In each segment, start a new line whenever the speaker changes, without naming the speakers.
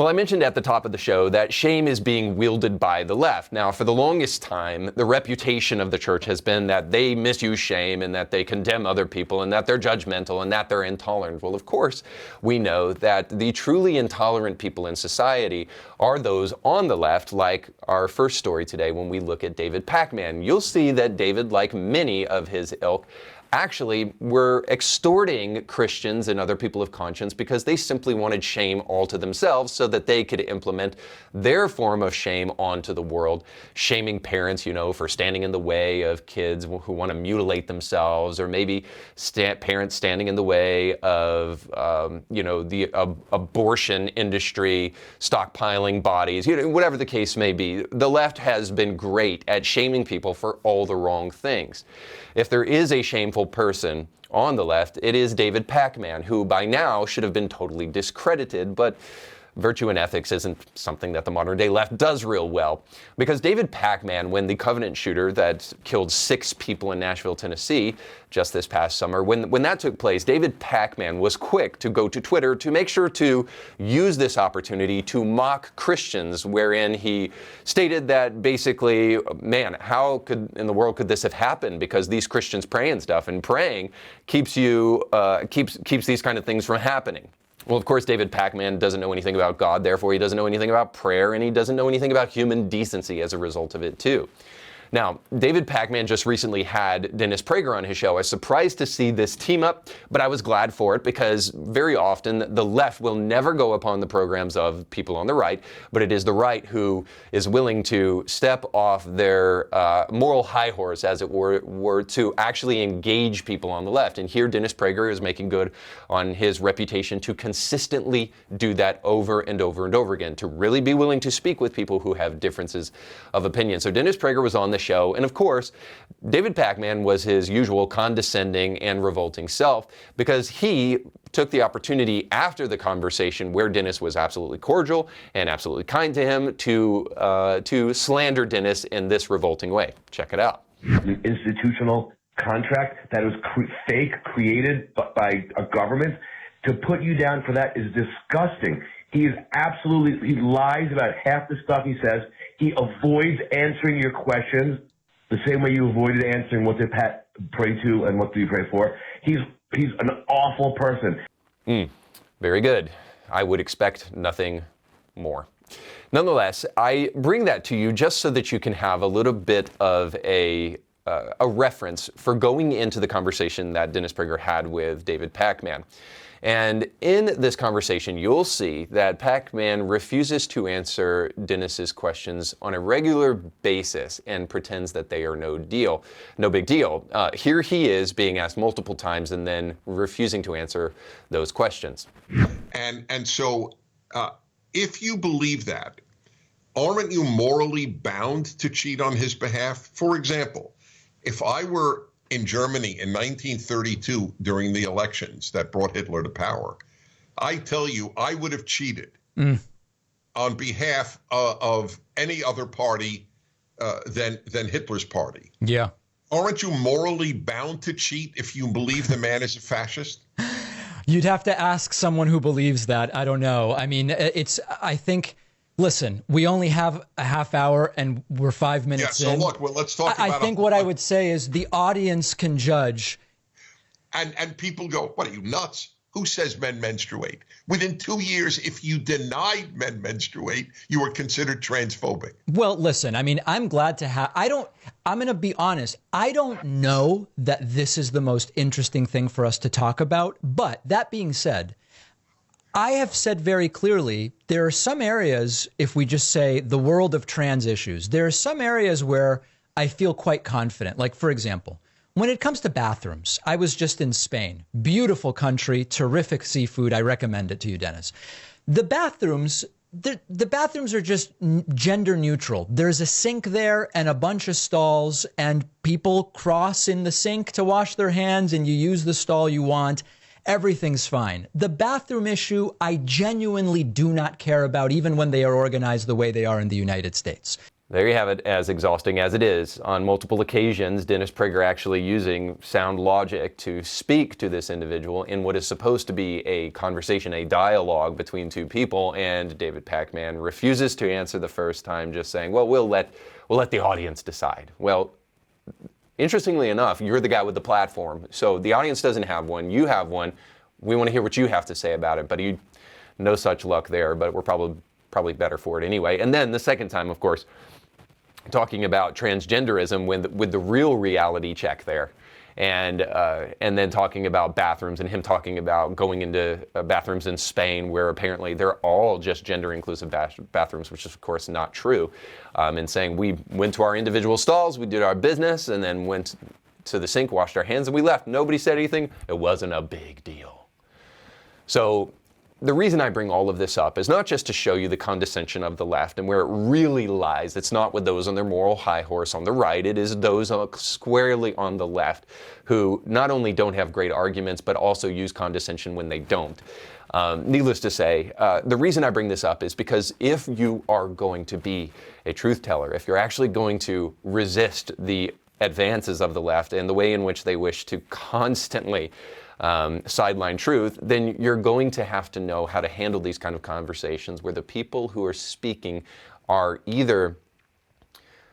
Well, I mentioned at the top of the show that shame is being wielded by the left. Now, for the longest time, the reputation of the church has been that they misuse shame and that they condemn other people and that they're judgmental and that they're intolerant. Well, of course, we know that the truly intolerant people in society are those on the left, like our first story today when we look at David Pakman. You'll see that David, like many of his ilk, actually were extorting Christians and other people of conscience because they simply wanted shame all to themselves so that they could implement their form of shame onto the world, shaming parents, for standing in the way of kids who want to mutilate themselves, or maybe parents standing in the way of, the abortion industry, stockpiling bodies, whatever the case may be. The left has been great at shaming people for all the wrong things. If there is a shameful person on the left, it is David Pakman, who by now should have been totally discredited, but virtue and ethics isn't something that the modern day left does real well. Because David Pakman, when the Covenant shooter that killed 6 people in Nashville, Tennessee, just this past summer, when that took place, David Pakman was quick to go to Twitter to make sure to use this opportunity to mock Christians, wherein he stated that basically, man, how in the world could this have happened? Because these Christians pray and stuff, and praying keeps these kind of things from happening. Well, of course, David Pakman doesn't know anything about God, therefore he doesn't know anything about prayer, and he doesn't know anything about human decency as a result of it, too. Now, David Pakman just recently had Dennis Prager on his show. I was surprised to see this team up, but I was glad for it because very often the left will never go upon the programs of people on the right, but it is the right who is willing to step off their moral high horse, as it were, to actually engage people on the left. And here Dennis Prager is making good on his reputation to consistently do that over and over and over again, to really be willing to speak with people who have differences of opinion. So Dennis Prager was on the show, and of course, David Pakman was his usual condescending and revolting self because he took the opportunity after the conversation where Dennis was absolutely cordial and absolutely kind to him to slander Dennis in this revolting way. Check it out.
An institutional contract that was created by a government. To put you down for that is disgusting. He lies about half the stuff he says. He avoids answering your questions the same way you avoided answering what to pray to and what do you pray for. He's an awful person.
Very good. I would expect nothing more. Nonetheless, I bring that to you just so that you can have a little bit of a reference for going into the conversation that Dennis Prager had with David Pakman. And in this conversation, you'll see that Pakman refuses to answer Dennis's questions on a regular basis and pretends that they are no big deal. Here he is being asked multiple times and then refusing to answer those questions.
And so if you believe that, aren't you morally bound to cheat on his behalf? For example, if I were in Germany in 1932 during the elections that brought Hitler to power, I tell you, I would have cheated on behalf of any other party than Hitler's party.
Yeah.
Aren't you morally bound to cheat if you believe the man is a fascist?
You'd have to ask someone who believes that. I don't know. I mean, I think, listen, we only have a half hour and we're 5 minutes in.
Yeah, so look, well, let's talk about
I think what I would say is the audience can judge.
And people go, what are you, nuts? Who says men menstruate? Within 2 years, if you denied men menstruate, you were considered transphobic.
Well, listen, I mean, I'm glad to have, I'm going to be honest. I don't know that this is the most interesting thing for us to talk about. But that being said, I have said very clearly, there are some areas, if we just say the world of trans issues, there are some areas where I feel quite confident. Like, for example, when it comes to bathrooms, I was just in Spain. Beautiful country, terrific seafood. I recommend it to you, Dennis. The bathrooms are just gender neutral. There's a sink there and a bunch of stalls, and people cross in the sink to wash their hands, and you use the stall you want. Everything's fine. The bathroom issue, I genuinely do not care about, even when they are organized the way they are in the United States.
There you have it, as exhausting as it is. On multiple occasions, Dennis Prager actually using sound logic to speak to this individual in what is supposed to be a conversation, a dialogue between two people, and David Pakman refuses to answer the first time, just saying, well, we'll let the audience decide. Well, interestingly enough, you're the guy with the platform, so the audience doesn't have one, you have one. We want to hear what you have to say about it, but no such luck there, but we're probably better for it anyway. And then the second time, of course, talking about transgenderism with the real reality check there, and then talking about bathrooms, and him talking about going into bathrooms in Spain where apparently they're all just gender inclusive bathrooms, which is of course not true, and saying we went to our individual stalls, we did our business, and then went to the sink, washed our hands, and we left. Nobody said anything. It wasn't a big deal. So the reason I bring all of this up is not just to show you the condescension of the left and where it really lies. It's not with those on their moral high horse on the right. It is those squarely on the left who not only don't have great arguments, but also use condescension when they don't. Needless to say, the reason I bring this up is because if you are going to be a truth teller, if you're actually going to resist the advances of the left and the way in which they wish to constantly sideline truth, then you're going to have to know how to handle these kind of conversations where the people who are speaking are either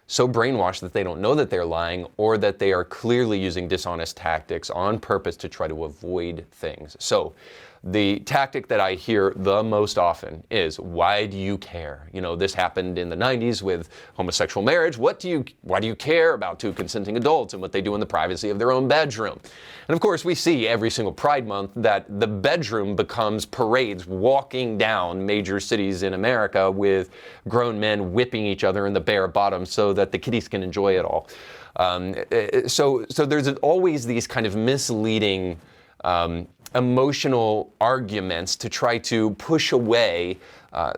so brainwashed that they don't know that they're lying, or that they are clearly using dishonest tactics on purpose to try to avoid things. So the tactic that I hear the most often is, why do you care? You know, this happened in the 90s with homosexual marriage. Why do you care about two consenting adults and what they do in the privacy of their own bedroom? And of course, we see every single Pride Month that the bedroom becomes parades walking down major cities in America with grown men whipping each other in the bare bottom so that the kiddies can enjoy it all. So there's always these kind of misleading emotional arguments to try to push away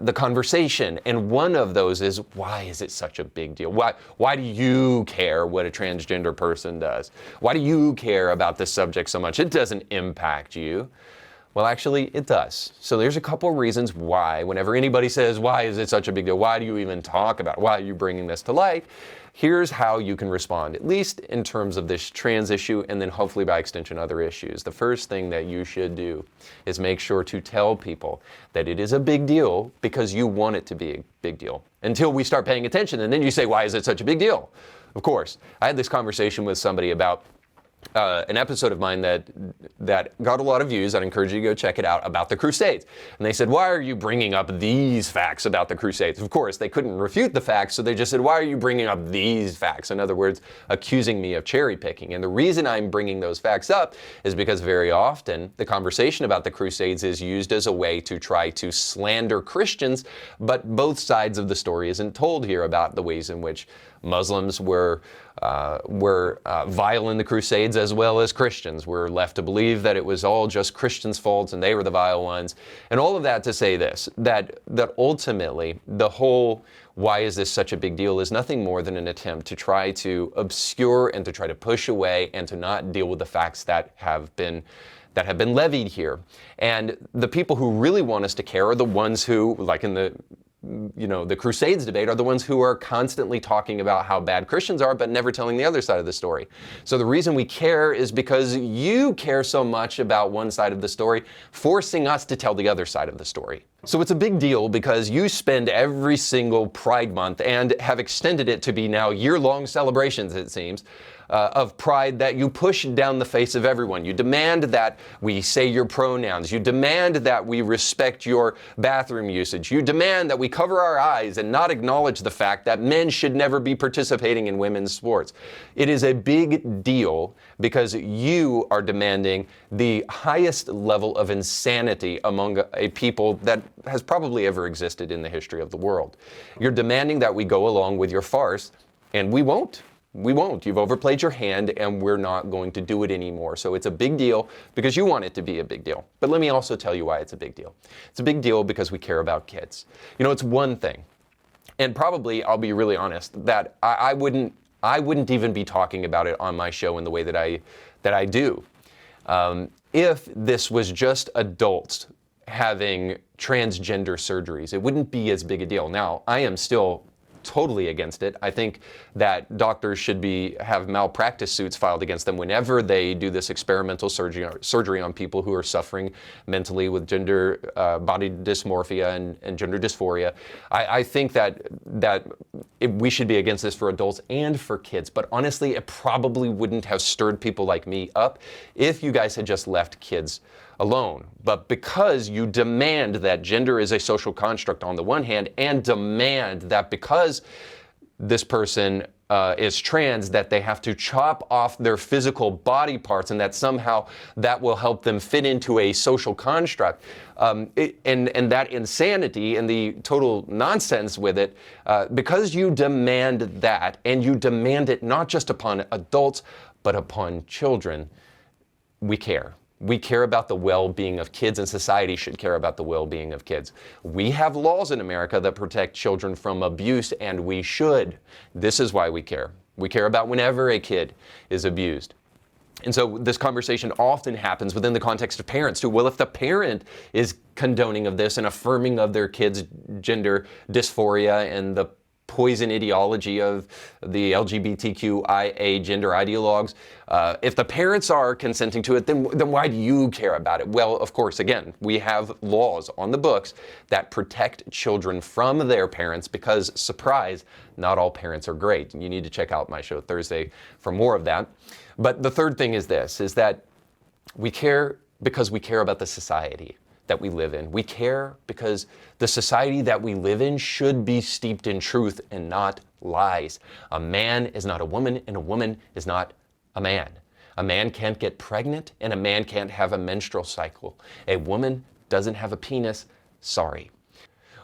the conversation. And one of those is, why is it such a big deal? Why do you care what a transgender person does? Why do you care about this subject so much? It doesn't impact you. Well, actually, it does. So there's a couple reasons why, whenever anybody says, why is it such a big deal? Why do you even talk about it? Why are you bringing this to light? Here's how you can respond, at least in terms of this trans issue, and then hopefully by extension other issues. The first thing that you should do is make sure to tell people that it is a big deal because you want it to be a big deal. Until we start paying attention, and then you say, why is it such a big deal? Of course, I had this conversation with somebody about an episode of mine that got a lot of views. I'd encourage you to go check it out, about the Crusades. And they said, why are you bringing up these facts about the Crusades? Of course, they couldn't refute the facts, so they just said, why are you bringing up these facts? In other words, accusing me of cherry picking. And the reason I'm bringing those facts up is because very often the conversation about the Crusades is used as a way to try to slander Christians, but both sides of the story isn't told here about the ways in which Muslims were vile in the Crusades, as well as Christians. We're left to believe that it was all just Christians' faults and they were the vile ones. And all of that to say this, that ultimately the whole why is this such a big deal is nothing more than an attempt to try to obscure and to try to push away and to not deal with the facts that have been levied here. And the people who really want us to care are the ones who, like in the Crusades debate, are the ones who are constantly talking about how bad Christians are, but never telling the other side of the story. So the reason we care is because you care so much about one side of the story, forcing us to tell the other side of the story. So it's a big deal because you spend every single Pride Month, and have extended it to be now year-long celebrations, it seems, of pride, that you push down the face of everyone. You demand that we say your pronouns. You demand that we respect your bathroom usage. You demand that we cover our eyes and not acknowledge the fact that men should never be participating in women's sports. It is a big deal because you are demanding the highest level of insanity among a people that has probably ever existed in the history of the world. You're demanding that we go along with your farce, and we won't. We won't. You've overplayed your hand, and we're not going to do it anymore. So it's a big deal because you want it to be a big deal. But let me also tell you why it's a big deal. It's a big deal because we care about kids. You know, it's one thing, and probably, I'll be really honest, that I wouldn't even be talking about it on my show in the way that I do. If this was just adults having transgender surgeries, it wouldn't be as big a deal. Now, I am still totally against it. I think that doctors should have malpractice suits filed against them whenever they do this experimental surgery on people who are suffering mentally with gender body dysmorphia and gender dysphoria. I think that we should be against this for adults and for kids. But honestly, it probably wouldn't have stirred people like me up if you guys had just left kids alone. But because you demand that gender is a social construct on the one hand, and demand that because this person is trans, that they have to chop off their physical body parts and that somehow that will help them fit into a social construct, and that insanity and the total nonsense with it, because you demand that, and you demand it not just upon adults, but upon children, we care. We care about the well-being of kids, and society should care about the well-being of kids. We have laws in America that protect children from abuse, and we should. This is why we care. We care about whenever a kid is abused. And so this conversation often happens within the context of parents too. Well, if the parent is condoning of this and affirming of their kids' gender dysphoria and the poison ideology of the LGBTQIA gender ideologues, if the parents are consenting to it, then why do you care about it? Well, of course, again, we have laws on the books that protect children from their parents because, surprise, not all parents are great. You need to check out my show Thursday for more of that. But the third thing is this, is that we care because we care about the society that we live in. We care because the society that we live in should be steeped in truth and not lies. A man is not a woman, and a woman is not a man. A man can't get pregnant, and a man can't have a menstrual cycle. A woman doesn't have a penis. Sorry.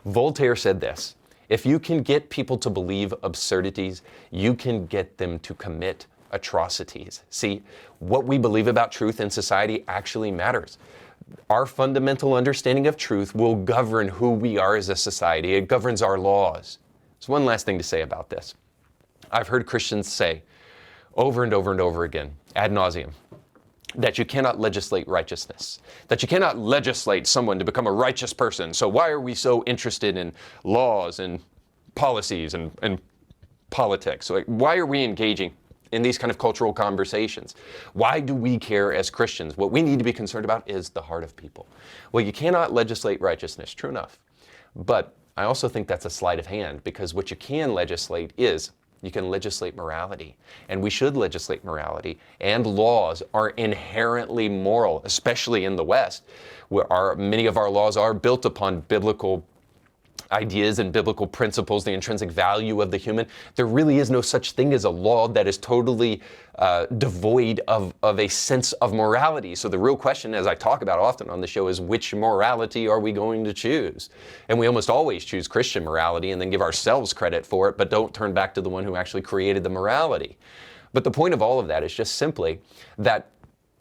Voltaire said this: if you can get people to believe absurdities, you can get them to commit atrocities. See, what we believe about truth in society actually matters. Our fundamental understanding of truth will govern who we are as a society. It governs our laws. So one last thing to say about this. I've heard Christians say over and over and over again, ad nauseum, that you cannot legislate righteousness, that you cannot legislate someone to become a righteous person. So why are we so interested in laws and policies and politics? So why are we engaging in these kind of cultural conversations? Why do we care as Christians? What we need to be concerned about is the heart of people. Well, you cannot legislate righteousness, true enough. But I also think that's a sleight of hand, because what you can legislate is you can legislate morality. And we should legislate morality. And laws are inherently moral, especially in the West, where many of our laws are built upon biblical ideas and biblical principles, the intrinsic value of the human. There really is no such thing as a law that is totally devoid of a sense of morality. So the real question, as I talk about often on the show, is which morality are we going to choose? And we almost always choose Christian morality and then give ourselves credit for it, but don't turn back to the one who actually created the morality. But the point of all of that is just simply that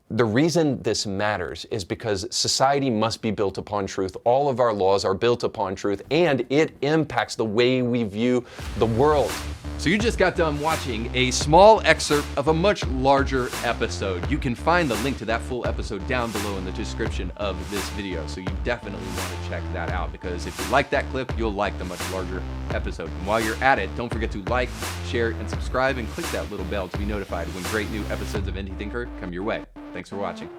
the reason this matters is because society must be built upon truth. All of our laws are built upon truth, and it impacts the way we view the world.
So you just got done watching a small excerpt of a much larger episode. You can find the link to that full episode down below in the description of this video. So you definitely want to check that out, because if you like that clip, you'll like the much larger episode. And while you're at it, don't forget to like, share, and subscribe, and click that little bell to be notified when great new episodes of Indie Thinker come your way. Thanks for watching.